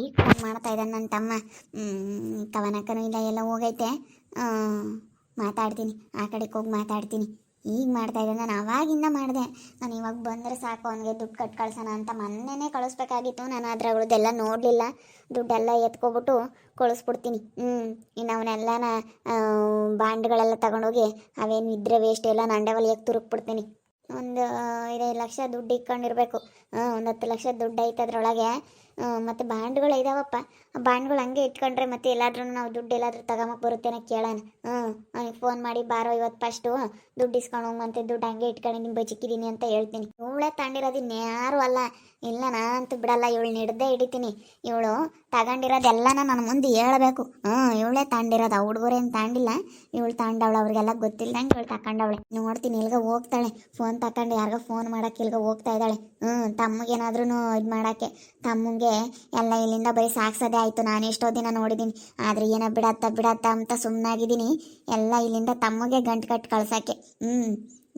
ಈಗ ಫೋನ್ ಮಾಡ್ತಾ ಇದ್ದಾನೆ ನನ್ನ ತಮ್ಮ. ಕವನಕ್ಕನೂ ಇಲ್ಲ, ಎಲ್ಲ ಹೋಗೈತೆ. ಮಾತಾಡ್ತೀನಿ, ಆ ಕಡೆಗೆ ಹೋಗಿ ಮಾತಾಡ್ತೀನಿ. ಈಗ ಮಾಡ್ತಾ ಇದ್ದಾನೆ, ನಾನು ಅವಾಗಿಂದ ಮಾಡಿದೆ. ನಾನು ಇವಾಗ ಬಂದರೆ ಸಾಕು ಅವನಿಗೆ ದುಡ್ಡು ಕಟ್ ಕಳ್ಸೋಣ ಅಂತ ಮೊನ್ನೆನೇ ಕಳಿಸ್ಬೇಕಾಗಿತ್ತು. ನಾನು ಅದ್ರಗಳದ್ದೆಲ್ಲ ನೋಡಲಿಲ್ಲ. ದುಡ್ಡೆಲ್ಲ ಎತ್ಕೊಬಿಟ್ಟು ಕಳಿಸ್ಬಿಡ್ತೀನಿ. ಇನ್ನು ಅವನ್ನೆಲ್ಲನ ಬಾಂಡ್ಗಳೆಲ್ಲ ತಗೊಂಡೋಗಿ ಅವೇನು ಇದ್ರೆ ವೇಸ್ಟ್ ಎಲ್ಲ ನಂಡೆ ಒಲಿಯಕ್ಕೆ ತುರುಕ್ಬಿಡ್ತೀನಿ. ಒಂದು 5 ಲಕ್ಷ ದುಡ್ಡು ಇಟ್ಕೊಂಡಿರ್ಬೇಕು. ಒಂದು 10 ಲಕ್ಷ ದುಡ್ಡು ಐತೆ ಅದರೊಳಗೆ. ಮತ್ತು ಬಾಂಡ್ಗಳು ಇದಾವಪ್ಪ. ಆ ಬಾಂಡ್ಗಳು ಹಂಗೆ ಇಟ್ಕೊಂಡ್ರೆ ಮತ್ತೆ ಎಲ್ಲಾದ್ರೂ ನಾವು ದುಡ್ಡು ಎಲ್ಲಾದ್ರೂ ತಗೊಂಬಕ್ಕೆ ಬರುತ್ತೇನೆ ಕೇಳೋಣ. ಅವ್ನಿಗೆ ಫೋನ್ ಮಾಡಿ ಬಾರೋ ಇವತ್ತು ಫಸ್ಟು ದುಡ್ಡು ಇಸ್ಕೊಂಡು ಹೋಗಂತೆ, ದುಡ್ಡು ಹಂಗೆ ಇಟ್ಕೊಂಡಿದ್ದೀನಿ ಬಚಿಕ್ಕಿದ್ದೀನಿ ಅಂತ ಹೇಳ್ತೀನಿ. ಇವಳೇ ತಗೊಂಡಿರೋದು ಇನ್ಯಾರು ಅಲ್ಲ. ಇಲ್ಲ ನಾನಂತೂ ಬಿಡಲ್ಲ, ಇವಳು ಹಿಡ್ದೇ ಹಿಡಿತೀನಿ. ಇವಳು ತಗೊಂಡಿರೋದೆಲ್ಲನ ನನ್ನ ಮುಂದೆ ಹೇಳ್ಬೇಕು. ಇವಳೇ ತಗೊಂಡಿರೋದು, ಆ ಹುಡುಗರೇನು ತಗೊಂಡಿಲ್ಲ, ಇವಳು ತಗೊಂಡವಳು. ಅವ್ರಿಗೆಲ್ಲ ಗೊತ್ತಿಲ್ದಂಗೆ ಇವಳು ತಗೊಂಡವಳೆ. ನೋಡ್ತೀನಿ ಇಲ್ಗ ಹೋಗ್ತಾಳೆ, ಫೋನ್ ತಗೊಂಡು ಯಾರಿಗೋ ಫೋನ್ ಮಾಡೋಕ್ಕೆ ಇಲ್ಗ ಹೋಗ್ತಾ ಇದ್ದಾಳೆ. ತಮ್ಮಗೇನಾದ್ರೂ ಇದು ಮಾಡೋಕ್ಕೆ. ತಮ್ಮಂಗೆ ಎಲ್ಲ ಇಲ್ಲಿಂದ ಬರೀ ಸಾಕ್ಸೋದೇ ಆಯಿತು. ನಾನು ಎಷ್ಟೋ ದಿನ ನೋಡಿದ್ದೀನಿ, ಆದರೆ ಏನೋ ಬಿಡತ್ತ ಅಂತ ಸುಮ್ಮನಾಗಿದ್ದೀನಿ. ಎಲ್ಲ ಇಲ್ಲಿಂದ ತಮ್ಮಗೆ ಗಂಟು ಕಟ್ಟಿ ಕಳ್ಸೋಕ್ಕೆ.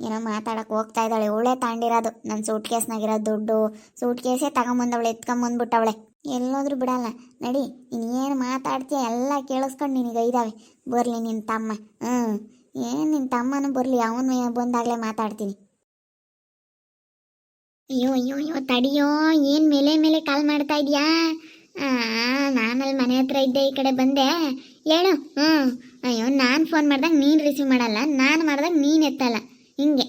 ಏನೋ ಮಾತಾಡಕ್ಕೆ ಹೋಗ್ತಾ ಇದ್ದಾಳೆ. ಇವಳೇ ತಗೊಂಡಿರೋದು ನನ್ನ ಸೂಟ್ ಕೇಸ್ನಾಗಿರೋ ದುಡ್ಡು. ಸೂಟ್ ಕೇಸೇ ತಗೊಂಬಂದವಳೆ, ಎತ್ಕೊಂಬಂದ್ಬಿಟ್ಟವಳೆ. ಎಲ್ಲೋದ್ರೂ ಬಿಡಲ್ಲ. ನಡಿ, ನೀನೇನು ಮಾತಾಡ್ತೀಯ ಎಲ್ಲ ಕೇಳಿಸ್ಕೊಂಡು ನಿನಗೆ ಇದ್ದಾವೆ. ಬರಲಿ ನಿನ್ನ ತಮ್ಮ. ಏನು ನಿನ್ನ ತಮ್ಮನೂ ಬರಲಿ, ಅವನು ಬಂದಾಗಲೇ ಮಾತಾಡ್ತೀನಿ. ಅಯ್ಯೋ ಅಯ್ಯೋ ಅಯ್ಯೋ ತಡಿಯೋ, ಏನು ಮೇಲೆ ಮೇಲೆ ಕಾಲ್ ಮಾಡ್ತಾ ಇದೆಯಾ? ನಾನಲ್ಲಿ ಮನೆ ಹತ್ರ ಇದ್ದೆ, ಈ ಕಡೆ ಬಂದೆ. ಹೇಳು. ಅಯ್ಯೋ, ನಾನು ಫೋನ್ ಮಾಡಿದಾಗ ನೀನು ರಿಸೀವ್ ಮಾಡಲ್ಲ, ನಾನು ಮಾಡಿದಾಗ ನೀನು ಎತ್ತಲ್ಲ. ಹಿಂಗೆ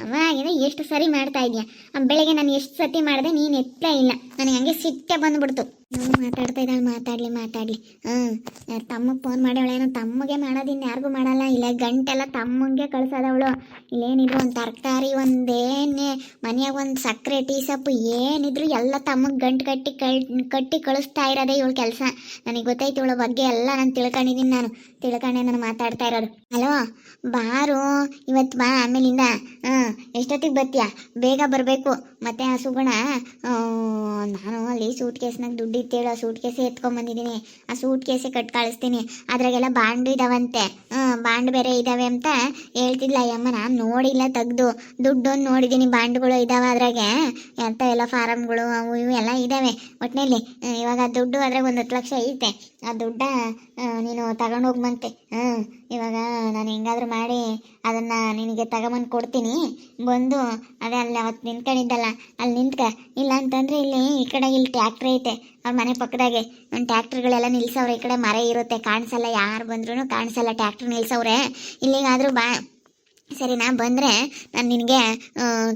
ಅವಾಗಿದೆ. ಎಷ್ಟು ಸರಿ ಮಾಡ್ತಾ ಇದೆಯಾ? ಬೆಳಗ್ಗೆ ನಾನು ಎಷ್ಟು ಸತಿ ಮಾಡಿದೆ, ನೀನು ಎತ್ತಲೇ ಇಲ್ಲ. ನನಗೆ ಹಂಗೆ ಸಿಟ್ಟೆ ಬಂದುಬಿಡ್ತು. ಮಾತಾಡ್ತಾ ಇದ್ದಾಳೆ, ಮಾತಾಡಲಿ. ತಮ್ಮಗೆ ಫೋನ್ ಮಾಡವಳೇನೋ. ತಮ್ಮಗೆ ಮಾಡೋದಿನ್ನ ಯಾರಿಗೂ ಮಾಡಲ್ಲ. ಇಲ್ಲ ಗಂಟೆಲ್ಲ ತಮ್ಮಂಗೆ ಕಳ್ಸೋದವಳು. ಇಲ್ಲೇನಿದ್ರು ಒಂದು ತರಕಾರಿ, ಒಂದೇನೇ ಮನೆಯಾಗ ಒಂದು ಸಕ್ಕರೆ, ಟೀ ಸೊಪ್ಪು ಏನಿದ್ರು ಎಲ್ಲ ತಮ್ಮಗೆ ಗಂಟು ಕಟ್ಟಿ ಕಳಿಸ್ತಾ ಇರೋದೇ ಇವಳು ಕೆಲಸ. ನನಗೆ ಗೊತ್ತೈತಿ ಇವಳ ಬಗ್ಗೆ ಎಲ್ಲ ನಾನು ತಿಳ್ಕೊಂಡಿದ್ದೀನಿ. ನಾನು ಮಾತಾಡ್ತಾ ಇರೋದು. ಹಲೋ, ಬಾರು ಇವತ್ತು ಬಾ. ಆಮೇಲಿಂದ ಎಷ್ಟೊತ್ತಿಗೆ ಬರ್ತೀಯಾ? ಬೇಗ ಬರಬೇಕು. ಮತ್ತು ಆ ಸುಗುಣ, ನಾನು ಅಲ್ಲಿ ಸೂಟ್ ಕೇಸ್ನಾಗ ದುಡ್ಡು ಇತ್ತೇಳು, ಆ ಸೂಟ್ ಕೇಸೇ ಎತ್ಕೊಂಬಂದಿದ್ದೀನಿ. ಆ ಸೂಟ್ ಕೇಸೇ ಕಟ್ ಕಳಿಸ್ತೀನಿ. ಅದ್ರಾಗೆಲ್ಲ ಬಾಂಡು ಇದಾವಂತೆ. ಬಾಂಡ್ ಬೇರೆ ಇದ್ದಾವೆ ಅಂತ ಹೇಳ್ತಿದ್ಲ ಅಯ್ಯಮ್ಮ. ನಾನು ನೋಡಿಲ್ಲ, ತೆಗ್ದು ದುಡ್ಡೊಂದು ನೋಡಿದ್ದೀನಿ. ಬಾಂಡ್ಗಳು ಇದ್ದಾವೆ ಅದ್ರಾಗೆ, ಎಂಥ ಎಲ್ಲ ಫಾರಮ್ಗಳು ಅವು ಇವು ಎಲ್ಲ ಇದ್ದಾವೆ. ಒಟ್ಟಿನಲ್ಲಿ ಇವಾಗ ದುಡ್ಡು ಅದ್ರಾಗ ಒಂದು 10 ಲಕ್ಷ ಐತೆ. ಆ ದುಡ್ಡ ನೀನು ತಗೊಂಡೋಗ್ಬಂತೆ. ಇವಾಗ ನಾನು ಹೆಂಗಾದ್ರೂ ಮಾಡಿ ಅದನ್ನು ನಿನಗೆ ತಗೊಂಬಂದು ಕೊಡ್ತೀನಿ. ಬಂದು ಅದೇ ಅಲ್ಲಿ ಅವತ್ತು ನಿಂತ್ಕೊಂಡಿದ್ದಲ್ಲ, ಅಲ್ಲಿ ನಿಂತ್ಕ. ಇಲ್ಲ ಅಂತಂದರೆ ಈ ಕಡೆ ಇಲ್ಲಿ ಟ್ಯಾಕ್ಟ್ರಿ ಐತೆ ಅವ್ರ ಮನೆ ಪಕ್ಕದಾಗೆ. ಟ್ಯಾಕ್ಟ್ರಿಗಳೆಲ್ಲ ನಿಲ್ಸವ್ರೆ. ಈ ಕಡೆ ಮರ ಇರುತ್ತೆ, ಕಾಣಿಸಲ್ಲ, ಯಾರು ಬಂದ್ರೂ ಕಾಣಿಸಲ್ಲ. ಟ್ಯಾಕ್ಟ್ರಿ ನಿಲ್ಸವ್ರೆ. ಇಲ್ಲಿಗಾದರೂ ಬಾ, ಸರಿನಾ? ಬಂದರೆ ನಾನು ನಿನಗೆ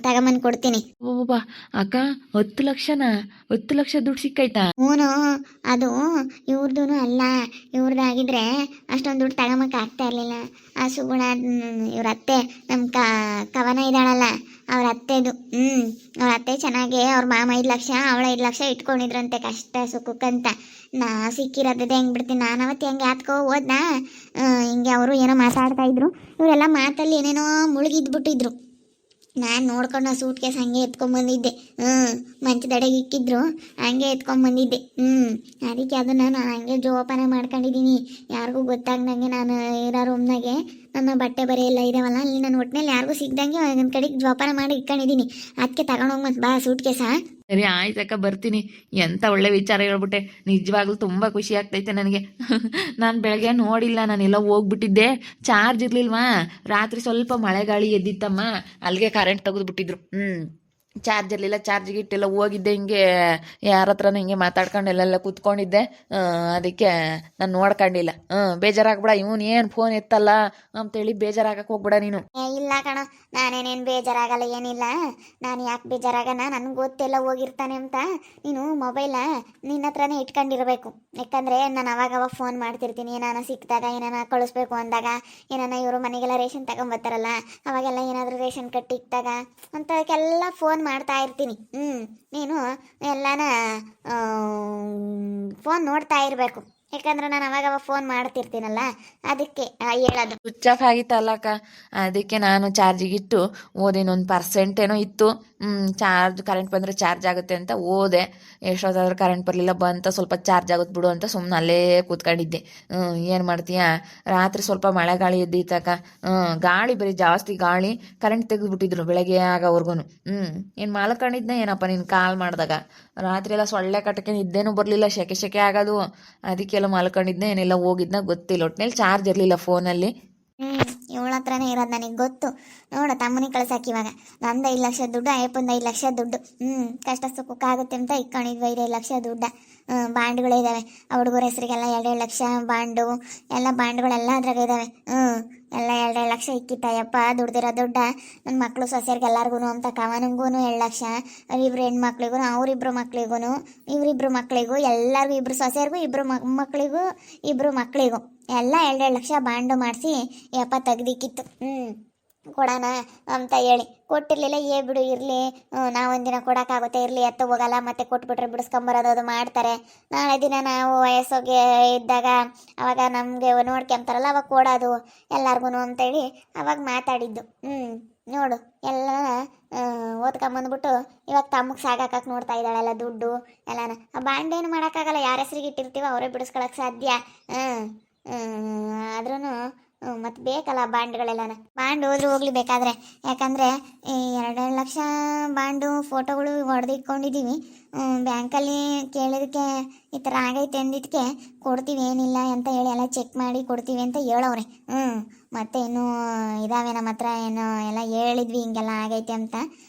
ತಗೊಂಬಂದು ಕೊಡ್ತೀನಿ. ಓಬಾ ಅಕ್ಕ, 10 ಲಕ್ಷನಾ? 10 ಲಕ್ಷ ದುಡ್ಡು ಸಿಕ್ಕೈತಾ? ಹ್ಞೂ, ಅದು ಇವ್ರದ್ದು ಅಲ್ಲ. ಇವ್ರದ್ದಾಗಿದ್ರೆ ಅಷ್ಟೊಂದು ದುಡ್ಡು ತಗೊಂಬಕ್ಕೆ ಆಗ್ತಾ ಇರಲಿಲ್ಲ. ಆ ಸುಗುಣ ಇವ್ರ ಅತ್ತೆ, ನಮ್ಮ ಕವನ ಇದ್ದಾಳಲ್ಲ, ಅವ್ರ ಅತ್ತೆದು. ಅವ್ರ ಅತ್ತೆ ಚೆನ್ನಾಗಿ ಅವ್ರ ಮಾಮ 5 ಲಕ್ಷ, ಅವಳ 5 ಲಕ್ಷ ಇಟ್ಕೊಂಡಿದ್ರಂತೆ ಕಷ್ಟ ಸುಖಕ್ಕಂತ. ಸಿಕ್ಕಿರೋದೇ ಹೆಂಗೆ ಬಿಡ್ತೀನಿ ನಾನು. ಅವತ್ತು ಹೆಂಗೆ ಯಾತ್ಕೋ ಹೋದ್ನಾ, ಹಿಂಗೆ ಅವರು ಏನೋ ಮಾತಾಡ್ತಾ ಇದ್ರು. ಇವರೆಲ್ಲ ಮಾತಲ್ಲಿ ಏನೇನೋ ಮುಳುಗಿದ್ಬಿಟ್ಟಿದ್ರು. ನಾನು ನೋಡ್ಕೊಂಡು ಆ ಸೂಟ್ ಕೇಸ್ ಹಂಗೆ ಎತ್ಕೊಂಬಂದಿದ್ದೆ. ಮಂಚದಡೆಗೆ ಇಕ್ಕಿದ್ರು, ಹಂಗೆ ಎತ್ಕೊಂಬಂದಿದ್ದೆ. ಅದಕ್ಕೆ ಅದನ್ನು ನಾನು ಹಂಗೆ ಜೋಪಾನ ಮಾಡ್ಕೊಂಡಿದ್ದೀನಿ. ಯಾರಿಗೂ ಗೊತ್ತಾಗ್ದಂಗೆ ನಾನು ಇರೋ ರೂಮ್ನಾಗೆ ನನ್ನ ಬಟ್ಟೆ ಬರೆ ಎಲ್ಲ ಇದಾವಲ್ಲ, ಅಲ್ಲಿ ನಾನು ಒಟ್ಟಿನಲ್ಲಿ ಯಾರಿಗೂ ಸಿಗ್ದಂಗೆ ಒಂದು ಕಡೆಗೆ ಜೋಪಾನ ಮಾಡಿ ಇಟ್ಕೊಂಡಿದ್ದೀನಿ. ಅದಕ್ಕೆ ತಗೊಂಡೋಗ್ಮಂತ ಬಾ ಸೂಟ್ ಕೇಸ. ಸರಿ ಆಯ್ತಕ್ಕ, ಬರ್ತೀನಿ. ಎಂಥ ಒಳ್ಳೆ ವಿಚಾರ ಹೇಳ್ಬಿಟ್ಟೆ. ನಿಜವಾಗ್ಲೂ ತುಂಬ ಖುಷಿ ಆಗ್ತೈತೆ ನನಗೆ. ನಾನು ಬೆಳಗ್ಗೆ ನೋಡಿಲ್ಲ, ನಾನೆಲ್ಲ ಹೋಗ್ಬಿಟ್ಟಿದ್ದೆ. ಚಾರ್ಜ್ ಇರಲಿಲ್ವಾ, ರಾತ್ರಿ ಸ್ವಲ್ಪ ಮಳೆಗಾಳಿ ಎದ್ದಿತ್ತಮ್ಮ, ಅಲ್ಲಿಗೆ ಕರೆಂಟ್ ತೆಗೆದುಬಿಟ್ಟಿದ್ರು. ಚಾರ್ಜ್ ಇರಲಿಲ್ಲ, ಚಾರ್ಜಿಗೆ ಇಟ್ಟೆಲ್ಲ ಹೋಗಿದ್ದೆ. ಹಿಂಗೆ ಯಾರ ಹತ್ರನೂ ಹಿಂಗೆ ಮಾತಾಡ್ಕೊಂಡು ಎಲ್ಲೆಲ್ಲ ಕೂತ್ಕೊಂಡಿದ್ದೆ. ಅದಕ್ಕೆ ನಾನು ನೋಡ್ಕೊಂಡಿಲ್ಲ. ಬೇಜಾರಾಗ್ಬಿಡ, ಇವನು ಏನು ಫೋನ್ ಎತ್ತಲ್ಲ ಅಂತೇಳಿ ಬೇಜಾರಾಗಕ್ಕೆ ಹೋಗ್ಬಿಡ ನೀನು. ಇಲ್ಲ ಕಣ, ನಾನೇನೇನು ಬೇಜಾರಾಗಲ್ಲ, ಏನಿಲ್ಲ. ನಾನು ಯಾಕೆ ಬೇಜಾರಾಗಣ, ನನಗೆ ಗೊತ್ತೆಲ್ಲ ಹೋಗಿರ್ತಾನೆ ಅಂತ. ನೀನು ಮೊಬೈಲ ನಿನ್ನ ಹತ್ರನೇ ಇಟ್ಕೊಂಡಿರ್ಬೇಕು. ಯಾಕಂದರೆ ನಾನು ಅವಾಗ ಫೋನ್ ಮಾಡ್ತಿರ್ತೀನಿ. ಏನಾನ ಸಿಕ್ಕಿದಾಗ, ಏನಾನ ಕಳಿಸ್ಬೇಕು ಅಂದಾಗ, ಏನಾನ ಇವರು ಮನೆಗೆಲ್ಲ ರೇಷನ್ ತಗೊಂಬರ್ತಾರಲ್ಲ, ಅವಾಗೆಲ್ಲ ಏನಾದರೂ ರೇಷನ್ ಕಟ್ಟಿ ಇಕ್ಕಿದಾಗ ಅಂಥದಕ್ಕೆಲ್ಲ ಫೋನ್ ಮಾಡ್ತಾ ಇರ್ತೀನಿ. ನೀನು ಎಲ್ಲಾನ ಫೋನ್ ನೋಡ್ತಾ ಇರಬೇಕು. ಯಾಕಂದ್ರೆ ನಾನು ಅವಾಗ ಫೋನ್ ಮಾಡ್ತಿರ್ತೀನಲ್ಲ, ಅದಕ್ಕೆ ಹೇಳೋದು. ಸ್ವಿಚ್ ಆಫ್ ಆಗಿತ್ತಲ್ಲಕ್ಕ, ಅದಕ್ಕೆ ನಾನು ಚಾರ್ಜಿಗಿಟ್ಟು ಓದೆ. ಇನ್ನೊಂದು ಪರ್ಸೆಂಟ್ ಏನೋ ಇತ್ತು. ಚಾರ್ಜ್ ಕರೆಂಟ್ ಬಂದರೆ ಚಾರ್ಜ್ ಆಗುತ್ತೆ ಅಂತ ಓದೆ. ಎಷ್ಟೊತ್ತಾದ್ರೂ ಕರೆಂಟ್ ಬರಲಿಲ್ಲ, ಬಂತ ಸ್ವಲ್ಪ ಚಾರ್ಜ್ ಆಗುತ್ತೆ ಬಿಡು ಅಂತ ಸುಮ್ಮನೆ ಅಲ್ಲೇ ಕೂತ್ಕೊಂಡಿದ್ದೆ. ಏನು ಮಾಡ್ತೀಯಾ, ರಾತ್ರಿ ಸ್ವಲ್ಪ ಮಳೆ ಗಾಳಿ ಎದ್ದಿತ್ತಕ್ಕ. ಗಾಳಿ ಬರೀ ಜಾಸ್ತಿ ಗಾಳಿ, ಕರೆಂಟ್ ತೆಗೆದುಬಿಟ್ಟಿದ್ರು ಬೆಳಗ್ಗೆ ಆಗೋವರೆಗೂ. ಏನು ಮಲ್ಕೊಂಡಿದ್ನ ಏನಪ್ಪ ನೀನು ಕಾಲ್ ಮಾಡಿದಾಗ. ರಾತ್ರಿ ಎಲ್ಲ ಸೊಳ್ಳೆ ಕಟ್ಟಕ್ಕೆ ನಿದ್ದೆನೂ ಬರಲಿಲ್ಲ, ಸೆಕೆ ಸೆಕೆ ಆಗೋದು. ಅದಕ್ಕೆಲ್ಲ ಮಲ್ಕೊಂಡಿದ್ನ ಏನೆಲ್ಲ ಹೋಗಿದ್ನ ಗೊತ್ತಿಲ್ಲ. ಒಟ್ಟಿನಲ್ಲಿ ಚಾರ್ಜ್ ಇರಲಿಲ್ಲ ಫೋನಲ್ಲಿ. ಇವಳ ಹತ್ರನೇ ಇರೋದು ನನಗೆ ಗೊತ್ತು. ನೋಡು, ತಮ್ಮನಿಗೆ ಕಳ್ಸಾಕಿ ಇವಾಗ. ನಂದು 5 ಲಕ್ಷ ದುಡ್ಡು, ಅಯ್ಯಪ್ಪಂದು 5 ಲಕ್ಷ ದುಡ್ಡು. ಕಷ್ಟ ಸುಖಕ್ಕಾಗುತ್ತೆ ಅಂತ ಇಟ್ಕೊಂಡಿದ್ವಿ 5 ಲಕ್ಷ ದುಡ್ಡ. ಬಾಂಡ್ಗಳಿದ್ದಾವೆ ಆ ಹುಡುಗರ ಹೆಸರಿಗೆಲ್ಲ 2 ಲಕ್ಷ ಬಾಂಡು, ಎಲ್ಲ ಬಾಂಡ್ಗಳೆಲ್ಲ ಅದ್ರಾಗ ಇದ್ದಾವೆ. ಎಲ್ಲ 2 ಲಕ್ಷ ಇಕ್ಕಿತ್ತಯ್ಯಪ್ಪ ದುಡ್ದಿರೋ ದುಡ್ಡ. ನನ್ನ ಮಕ್ಕಳು ಸೊಸೆಯರ್ಗೆ ಎಲ್ಲರಿಗೂ ಅಂತ ಕವನಿಗೂ 2 ಲಕ್ಷ, ಇಬ್ರು ಹೆಣ್ಮಕ್ಳಿಗೂ, ಅವರಿಬ್ರು ಮಕ್ಳಿಗೂ, ಇವರಿಬ್ರು ಮಕ್ಳಿಗೂ, ಎಲ್ಲರಿಗೂ, ಇಬ್ರು ಸೊಸೆಯರ್ಗೂ, ಇಬ್ರು ಮಕ್ಕಳಿಗೂ, ಇಬ್ರು ಮಕ್ಕಳಿಗೂ ಎಲ್ಲ 2 ಲಕ್ಷ ಬಾಂಡು ಮಾಡಿಸಿ ಯಪ್ಪ ತೆಗ್ದಿಕ್ಕಿತ್ತು. ಕೊಡೋಣ ಅಂತ ಹೇಳಿ ಕೊಟ್ಟಿರಲಿಲ್ಲ. ಬಿಡು ಇರಲಿ, ನಾವೊಂದಿನ ಕೊಡೋಕ್ಕಾಗುತ್ತೆ, ಇರಲಿ, ಎತ್ತ ಹೋಗಲ್ಲ, ಮತ್ತೆ ಕೊಟ್ಬಿಟ್ರೆ ಬಿಡಿಸ್ಕೊಂಬರೋದು ಅದು ಮಾಡ್ತಾರೆ. ನಾಳೆ ದಿನ ನಾವು ವಯಸ್ಸೋಗಿ ಇದ್ದಾಗ ಅವಾಗ ನಮಗೆ ನೋಡ್ಕೊಂತಾರಲ್ಲ, ಅವಾಗ ಕೊಡೋದು ಎಲ್ಲರಿಗೂ ಅಂತೇಳಿ ಅವಾಗ ಮಾತಾಡಿದ್ದು. ನೋಡು, ಎಲ್ಲ ಓದ್ಕೊಂಬಂದ್ಬಿಟ್ಟು ಇವಾಗ ತಮ್ಮಗೆ ಸಾಗಾಕಕ್ಕೆ ನೋಡ್ತಾ ಇದ್ದಾಳೆಲ್ಲ ದುಡ್ಡು ಎಲ್ಲನ. ಆ ಬಾಂಡೇನು ಮಾಡೋಕ್ಕಾಗಲ್ಲ, ಯಾರ ಹೆಸ್ರಿಗೆ ಇಟ್ಟಿರ್ತೀವೋ ಅವರೇ ಬಿಡಿಸ್ಕೊಳಕ್ಕೆ ಸಾಧ್ಯ. ಆದ್ರೂ ಮತ್ತು ಬೇಕಲ್ಲ ಬಾಂಡ್ಗಳೆಲ್ಲನ. ಬಾಂಡ್ ಹೋದ್ರೂ ಹೋಗ್ಲಿ ಬೇಕಾದರೆ, ಯಾಕಂದರೆ ಈ 2 ಲಕ್ಷ ಬಾಂಡು ಫೋಟೋಗಳು ಹೊಡೆದಿಟ್ಕೊಂಡಿದ್ದೀವಿ. ಬ್ಯಾಂಕಲ್ಲಿ ಕೇಳಿದಕ್ಕೆ ಈ ಥರ ಆಗೈತೆ ಅಂದಿದ್ದಕ್ಕೆ ಕೊಡ್ತೀವಿ, ಏನಿಲ್ಲ ಅಂತ ಹೇಳಿ ಎಲ್ಲ ಚೆಕ್ ಮಾಡಿ ಕೊಡ್ತೀವಿ ಅಂತ ಹೇಳವ್ರೆ. ಮತ್ತು ಇನ್ನೂ ಇದಾವೆ ನಮ್ಮ ಹತ್ರ, ಏನೋ ಎಲ್ಲ ಹೇಳಿದ್ವಿ ಹಿಂಗೆಲ್ಲ ಆಗೈತೆ ಅಂತ,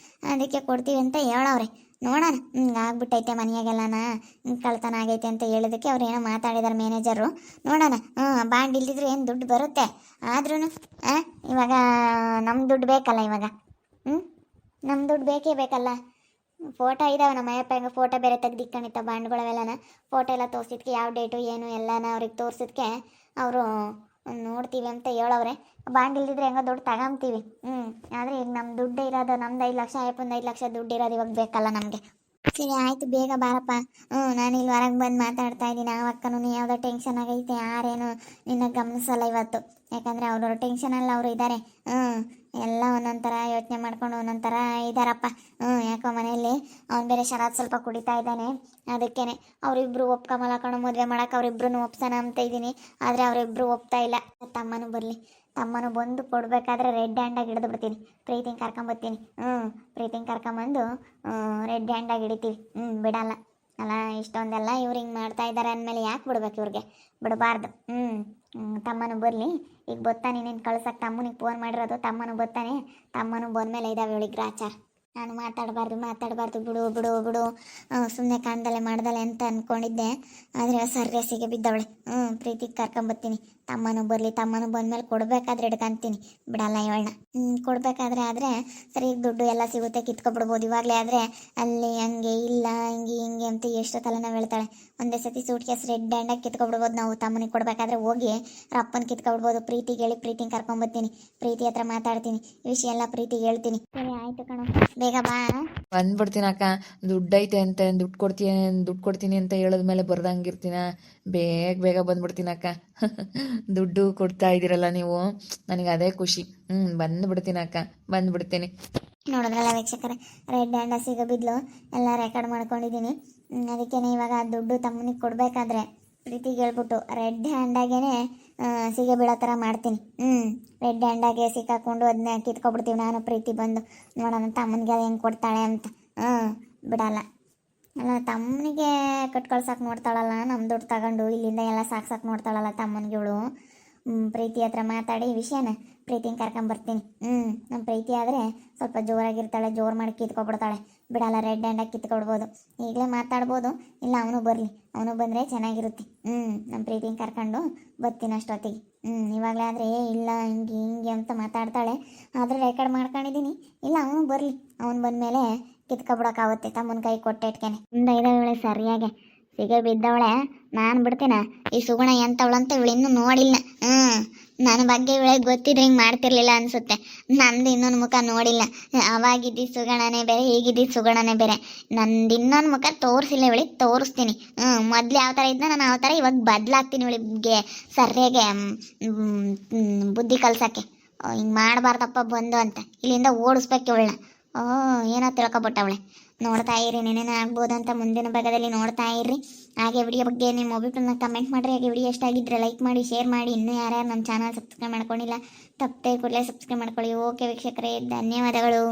ಅದಕ್ಕೆ ಕೊಡ್ತೀವಿ ಅಂತ ಹೇಳವ್ರೆ. ನೋಡೋಣ, ಆಗ್ಬಿಟ್ಟೈತೆ ಮನೆಯಾಗೆಲ್ಲನ, ಕಳ್ತನ ಆಗೈತೆ ಅಂತ ಹೇಳಿದಕ್ಕೆ ಅವ್ರು ಏನೋ ಮಾತಾಡಿದಾರೆ ಮ್ಯಾನೇಜರು. ನೋಡೋಣ. ಬಾಂಡ್ ಇಲ್ದಿದ್ರೆ ಏನು ದುಡ್ಡು ಬರುತ್ತೆ. ಆದ್ರೂ ಇವಾಗ ನಮ್ಮ ದುಡ್ಡು ಬೇಕಲ್ಲ ಇವಾಗ. ನಮ್ಮ ದುಡ್ಡು ಬೇಕೇ ಬೇಕಲ್ಲ. ಫೋಟೋ ಇದ್ದಾವೆ ನಮ್ಮ ಅಯ್ಯಪ್ಪ, ಹೆಂಗೆ ಫೋಟೋ ಬೇರೆ ತೆಗ್ದಿಕ್ಕಣಿತ್ತ ಬಾಂಡ್ಗಳವೆಲ್ಲನ. ಫೋಟೋ ಎಲ್ಲ ತೋರಿಸಿದ್ಕೆ ಯಾವ ಡೇಟು ಏನು ಎಲ್ಲನ ಅವ್ರಿಗೆ ತೋರಿಸಿದ್ಕೆ ಅವರು ನೋಡ್ತೀವಿ ಅಂತ ಹೇಳವ್ರೆ. ಬಾಂಡ್ ಇಲ್ದಿದ್ರೆ ಹೆಂಗೋ ದುಡ್ಡು ತಗೊಂತೀವಿ. ಆದರೆ ಈಗ ನಮ್ಮ ದುಡ್ಡು ಇರೋದು, ನಮ್ದು 5 ಲಕ್ಷ, ಅಯ್ಯಪ್ಪಂದು 5 ಲಕ್ಷ ದುಡ್ಡು ಇರೋದು ಇವಾಗ ಬೇಕಲ್ಲ ನಮಗೆ. ಸರಿ ಆಯಿತು, ಬೇಗ ಬಾರಪ್ಪ. ನಾನು ಇಲ್ಲಿ ಹೊರಗೆ ಬಂದು ಮಾತಾಡ್ತಾ ಇದ್ದೀನಿ. ಆ ಅಕ್ಕನೂ ಯಾವುದೋ ಟೆನ್ಷನ್ ಆಗೈತೆ, ಯಾರೇನು ನಿನ್ನ ಗಮನಿಸಲ್ಲ ಇವತ್ತು. ಯಾಕಂದರೆ ಅವ್ರವ್ರ ಟೆನ್ಷನಲ್ಲಿ ಅವರು ಇದ್ದಾರೆ. ಎಲ್ಲ ಒಂದೊಂಥರ ಯೋಚನೆ ಮಾಡ್ಕೊಂಡು ಒಂದೊಂಥರ ಇದ್ದಾರಪ್ಪ. ಯಾಕೋ ಮನೆಯಲ್ಲಿ ಅವ್ನು ಬೇರೆ ಶರಾತ್ ಸ್ವಲ್ಪ ಕುಡಿತಾ ಇದ್ದಾನೆ. ಅದಕ್ಕೇನೆ ಅವರಿಬ್ಬರು ಒಪ್ಕೊಂಬಲಕೊಂಡು ಮದುವೆ ಮಾಡೋಕೆ ಅವರಿಬ್ರು ಒಪ್ಸೋಣ ಅಂತ ಇದ್ದೀನಿ. ಆದರೆ ಅವರಿಬ್ಬರು ಒಪ್ತಾ ಇಲ್ಲ. ತಮ್ಮನೂ ಬರಲಿ, ತಮ್ಮನು ಬಂದು ಕೊಡಬೇಕಾದ್ರೆ ರೆಡ್ ಹ್ಯಾಂಡಾಗಿ ಹಿಡಿದು ಬಿಡ್ತೀನಿ. ಪ್ರೀತಿಂಗ್ ಕರ್ಕೊಂಬರ್ತೀನಿ. ಪ್ರೀತಿಂಗ್ ಕರ್ಕೊಂಬಂದು ರೆಡ್ ಹ್ಯಾಂಡಾಗಿ ಹಿಡಿತೀವಿ. ಬಿಡಲ್ಲ ಅಲ್ಲ. ಇಷ್ಟೊಂದೆಲ್ಲ ಇವ್ರು ಹಿಂಗೆ ಮಾಡ್ತಾ ಇದ್ದಾರೆ ಅಂದಮೇಲೆ ಯಾಕೆ ಬಿಡ್ಬೇಕು ಇವ್ರಿಗೆ? ಬಿಡಬಾರ್ದು. ತಮ್ಮನು ಬರಲಿ. ಈಗ ಬತ್ತಾನೆ, ನೀನು ಕಳ್ಸಕ್ಕೆ ತಮ್ಮನಿಗೆ ಫೋನ್ ಮಾಡಿರೋದು. ತಮ್ಮನು ಬತ್ತಾನೆ. ತಮ್ಮನು ಬಂದಮೇಲೆ ಇದ್ದಾವೆ ಇವಳಿಗೆ ಗ್ರಾಚಾರ. ನಾನು ಮಾತಾಡಬಾರ್ದು ಬಿಡು ಬಿಡು ಬಿಡು, ಸುಮ್ಮನೆ ಕಾಣ್ದಲೆ ಮಾಡ್ದಲೆ ಅಂತ ಅಂದ್ಕೊಂಡಿದ್ದೆ. ಆದರೆ ಸರ್ಯಸಿಗೆ ಬಿದ್ದವಳೆ. ಪ್ರೀತಿಗೆ ಕರ್ಕೊಂಬರ್ತೀನಿ. ತಮ್ಮನು ಬರಲಿ. ತಮ್ಮನು ಬಂದಮೇಲೆ ಕೊಡಬೇಕಾದ್ರೆ ಹಿಡ್ಕೊಂತೀನಿ, ಬಿಡಲ್ಲ ಇವಳನ್ನ. ಕೊಡಬೇಕಾದ್ರೆ ಆದರೆ ಸರಿ ದುಡ್ಡು ಎಲ್ಲ ಸಿಗುತ್ತೆ, ಕಿತ್ಕೊಬಿಡ್ಬೋದು. ಇವಾಗಲೇ ಆದರೆ ಅಲ್ಲಿ ಹಂಗೆ ಇಲ್ಲ ಹಿಂಗೆ ಅಂತ ಎಷ್ಟು ತಲೆನೋವು ಹೇಳ್ತಾಳೆ. ಒಂದೇ ಸತಿ ಸೂಟ್ ಕೇಸ್ ರೆಡ್ ಹ್ಯಾಂಡಾಗಿ ಕಿತ್ಕೊಬಿಡ್ಬೋದು ನಾವು. ತಮ್ಮನಿಗೆ ಕೊಡಬೇಕಾದ್ರೆ ಹೋಗಿ ರಪ್ಪನ ಕಿತ್ಕೊಬಿಡ್ಬೋದು. ಪ್ರೀತಿಗೆ ಹೇಳಿ ಪ್ರೀತಿಗೆ ಕರ್ಕೊಂಬರ್ತೀನಿ. ಪ್ರೀತಿ ಹತ್ರ ಮಾತಾಡ್ತೀನಿ, ಈ ವಿಷಯ ಎಲ್ಲ ಪ್ರೀತಿಗೆ ಹೇಳ್ತೀನಿ. ಸರಿ ಆಯಿತು ಕಣೋ, ಬೇಗ ಬಾ. ಬಂದ್ಬಿಡ್ತೀನಿ ಅಕ್ಕ. ದುಡ್ಡೈತೆ ಅಂತ ದುಡ್ಡು ಕೊಡ್ತೀನಿ ಅಂತ ಹೇಳಿದ್ಮೇಲೆ ಬರ್ದಂಗಿರ್ತೀನ. ಬೇಗ ಬಂದ್ಬಿಡ್ತೀನಿ ಅಕ್ಕ. ದುಡ್ಡು ಕೊಡ್ತಾ ಇದ್ದೀರಲ್ಲ ನೀವು, ನನಗೆ ಅದೇ ಖುಷಿ. ಬಂದ್ಬಿಡ್ತೀನಿ ಅಕ್ಕ, ಬಂದ್ಬಿಡ್ತೀನಿ. ನೋಡಿದ್ರಲ್ಲ ವೀಕ್ಷಕರೇ, ರೆಡ್ ಹ್ಯಾಂಡ ಸಿಗಬಿದ್ಲು. ಎಲ್ಲ ರೆಕಾರ್ಡ್ ಮಾಡ್ಕೊಂಡಿದ್ದೀನಿ. ಅದಕ್ಕೇನೆ ಇವಾಗ ದುಡ್ಡು ತಮ್ಮನಿಗೆ ಕೊಡಬೇಕಾದ್ರೆ ಪ್ರೀತಿಗೆ ಹೇಳ್ಬಿಟ್ಟು ರೆಡ್ ಹ್ಯಾಂಡಾಗೇನೆ ಸಿಗೆ ಬೀಳೋ ಥರ ಮಾಡ್ತೀನಿ. ರೆಡ್ ಹ್ಯಾಂಡಾಗೆ ಸಿಕ್ಕಾಕೊಂಡು ಅದನ್ನ ಕಿತ್ಕೊಬಿಡ್ತೀವಿ ನಾನು ಪ್ರೀತಿ ಬಂದು. ನೋಡೋಣ ತಮ್ಮನಿಗೆ ಅದು ಹೆಂಗೆ ಕೊಡ್ತಾಳೆ ಅಂತ. ಬಿಡಲ್ಲ ಅಲ್ಲ, ತಮ್ಮನಿಗೆ ಕಟ್ಕೊಳ್ಸಕ್ಕೆ ನೋಡ್ತಾಳಲ್ಲ, ನಮ್ಮ ದುಡ್ಡು ತಗೊಂಡು ಇಲ್ಲಿಂದ ಎಲ್ಲ ಸಾಕ್ಸಕ್ಕೆ ನೋಡ್ತಾಳಲ್ಲ ತಮ್ಮನಿಗೆವಳು. ಪ್ರೀತಿ ಹತ್ರ ಮಾತಾಡಿ ಈ ವಿಷಯನ ಪ್ರೀತಿನ ಕರ್ಕೊಂಬರ್ತೀನಿ. ನಮ್ಮ ಪ್ರೀತಿ ಆದರೆ ಸ್ವಲ್ಪ ಜೋರಾಗಿರ್ತಾಳೆ, ಜೋರು ಮಾಡಿ ಕಿತ್ಕೊಬಿಡ್ತಾಳೆ. ಬಿಡಲ್ಲ, ರೆಡ್ ಹ್ಯಾಂಡಾಗಿ ಕಿತ್ಕೊಡ್ಬೋದು. ಈಗಲೇ ಮಾತಾಡ್ಬೋದು, ಇಲ್ಲ ಅವನು ಬರಲಿ. ಅವನು ಬಂದರೆ ಚೆನ್ನಾಗಿರುತ್ತೆ. ನಮ್ಮ ಪ್ರೀತಿನ ಕರ್ಕೊಂಡು ಬರ್ತೀನಿ ಅಷ್ಟೊತ್ತಿಗೆ. ಇವಾಗಲೇ ಆದರೆ ಇಲ್ಲ ಹಿಂಗೆ ಅಂತ ಮಾತಾಡ್ತಾಳೆ. ಆದರೆ ರೆಕಾರ್ಡ್ ಮಾಡ್ಕೊಂಡಿದ್ದೀನಿ. ಇಲ್ಲ ಅವನು ಬರಲಿ, ಅವನು ಬಂದಮೇಲೆ ಕಿತ್ಕೊಬಿಡೋಕ್ಕಾಗುತ್ತೆ ತಮ್ಮನ ಕೈ ಕೊಟ್ಟಿಟ್ಕೇನೆ. ಇದಾವೆ ಸರಿಯಾಗೆ ಸಿಗೆ ಬಿದ್ದವಳೆ. ನಾನು ಬಿಡ್ತೀನ? ಈ ಸುಗುಣ ಎಂಥವಳಂತ ಇವಳು ಇನ್ನೂ ನೋಡಿಲ್ಲ. ನನ್ನ ಬಗ್ಗೆ ಇವಳಿಗೆ ಗೊತ್ತಿದ್ರೆ ಹಿಂಗೆ ಮಾಡ್ತಿರ್ಲಿಲ್ಲ ಅನ್ಸುತ್ತೆ. ನಂದು ಇನ್ನೊಂದು ಮುಖ ನೋಡಿಲ್ಲ. ಅವಾಗಿದ್ದಿದ್ದು ಸುಗಣನೇ ಬೇರೆ, ಈಗಿದ್ದಿದ್ದು ಸುಗಣನೇ ಬೇರೆ. ನಂದು ಇನ್ನೊಂದು ಮುಖ ತೋರಿಸಿಲ್ಲ ಇವಳಿಗೆ, ತೋರಿಸ್ತೀನಿ. ಮೊದ್ಲು ಯಾವ ಥರ ಇದ್ನ ನಾನು ಆ ಥರ ಇವಾಗ ಬದಲಾಗ್ತೀನಿ ಇವಳಿಗೆ ಸರಿಯಾಗೆ ಬುದ್ಧಿ ಕಲ್ಸಕ್ಕೆ. ಹಿಂಗೆ ಮಾಡಬಾರ್ದಪ್ಪ ಬಂದು ಅಂತ ಇಲ್ಲಿಂದ ಓಡಿಸ್ಬೇಕು ಇವಳನ್ನ. ಏನೋ ತಿಳ್ಕೊಬಿಟ್ಟವಳೆ. ನೋಡ್ತಾ ಇರಿ, ನೆನೇನ ಆಗ್ಬೋದು ಅಂತ ಮುಂದಿನ ಭಾಗದಲ್ಲಿ ನೋಡ್ತಾ ಇರ್ರಿ. ಹಾಗೆ ವಿಡಿಯೋ ಬಗ್ಗೆ ನಿಮ್ಮ ಒಬ್ಬಿಟ್ಟನ್ನ ಕಮೆಂಟ್ ಮಾಡಿರಿ. ಹಾಗೆ ವಿಡಿಯೋ ಇಷ್ಟ ಆಗಿದ್ದರೆ ಲೈಕ್ ಮಾಡಿ, ಶೇರ್ ಮಾಡಿ. ಇನ್ನೂ ಯಾರ್ಯಾರು ನಮ್ಮ ಚಾನಲ್ ಸಬ್ಸ್ಕ್ರೈಬ್ ಮಾಡ್ಕೊಂಡಿಲ್ಲ ತಪ್ಪದೆ ಕೂಡಲೇ ಸಬ್ಸ್ಕ್ರೈಬ್ ಮಾಡ್ಕೊಳ್ಳಿ. ಓಕೆ ವೀಕ್ಷಕರೇ, ಧನ್ಯವಾದಗಳು.